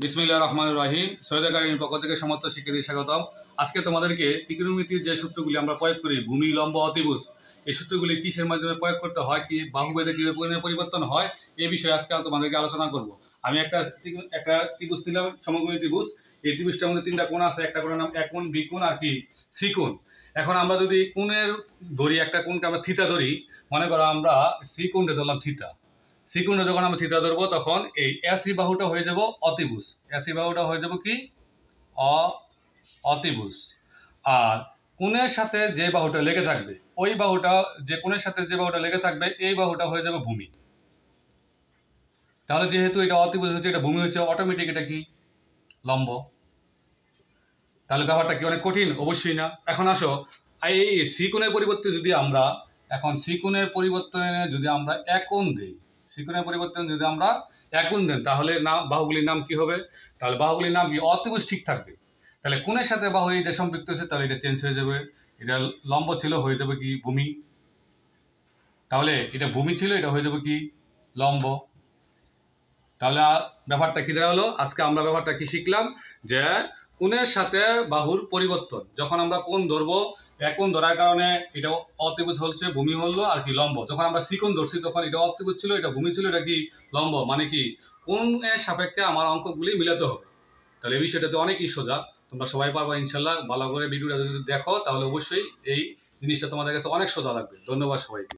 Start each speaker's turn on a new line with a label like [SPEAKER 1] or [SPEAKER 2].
[SPEAKER 1] বিসমিল্লাহির রহমানির রহিম। সৈয়দ একাডেমির পক্ষ থেকে সমস্ত শিক্ষার্থীদের স্বাগতম। আজকে তোমাদেরকে ত্রিকোণমিতির যে সূত্রগুলি আমরা প্রয়োগ করি, ভূমি, লম্ব, অতিভুজ, এই সূত্রগুলি কিসের মাধ্যমে প্রয়োগ করতে হয়, কি বাহুভেদে কীভাবে পরিবর্তন হয়, এই বিষয়ে আজকে তোমাদেরকে আলোচনা করব। আমি একটা ত্রিভুজ নিলাম, সমকোণী ত্রিভুজ। এই ত্রিভুজটার মধ্যে তিনটা কোণ আছে, একটা কোণের নাম একোণ, বিকোণ আর কি ত্রিকোণ। এখন আমরা যদি কোণের ধরি, একটা কোণকে আমরা থিতা ধরি, মনে করো আমরা সি কোণটা ধরলাম থিতা। সিকুণে যখন আমরা থিতা ধরবো তখন এই এসি বাহুটা হয়ে যাব অতিভুজ। এসি বাহুটা হয়ে যাব কি অতিভুজ। আর কোণের সাথে যে বাহুটা লেগে থাকবে, ওই বাহুটা, যে কোণের সাথে যে বাহুটা লেগে থাকবে, এই বাহুটা হয়ে যাবে ভূমি। তাহলে যেহেতু এটা অতিভুজ হচ্ছে, এটা ভূমি হচ্ছে, অটোমেটিক এটা কি লম্ব। তাহলে ব্যাপারটা কি অনেক কঠিন? অবশ্যই না। এখন আসো, এই সিকুণের পরিবর্তে যদি আমরা সিকুণের পরিবর্তনে যদি আমরা একোণ দেই, সিকুণের পরিবর্তন যদি আমরা একোণ দেন, তাহলে বাহুগুলির নাম কি হবে? তাহলে বাহুগুলির নাম কি? অতিভুজ ঠিক থাকবে। তাহলে কোণের সাথে বাহু এটা সম্পৃক্ত হচ্ছে, তাহলে এটা চেঞ্জ হয়ে যাবে। এটা লম্ব ছিল, হয়ে যাবে কি ভূমি। তাহলে এটা ভূমি ছিল, এটা হয়ে যাবে কি লম্ব। তাহলে ব্যাপারটা কি দাঁড়ালো? আজকে আমরা ব্যাপারটা কি শিখলাম, যে কোণের সাথে বাহুর পরিবর্তন। যখন আমরা কোণ ধরবো, একোণ ধরার কারণে এটা অতিভুজ হচ্ছে, ভূমি হলো আর কি লম্ব। যখন আমরা সিকোণ ধরছি, তখন এটা অতিভুজ ছিল, এটা ভূমি ছিল, এটা কি লম্ব। মানে কি কোণের সাপেক্ষে আমার অঙ্কগুলি মিলাতে হবে। তাহলে এই বিষয়টাতে অনেকই সোজা, তোমরা সবাই পারবা ইনশাল্লাহ। ভালো করে ভিডিওটা যদি দেখো, তাহলে অবশ্যই এই জিনিসটা তোমাদের কাছে অনেক সোজা লাগবে। ধন্যবাদ সবাইকে।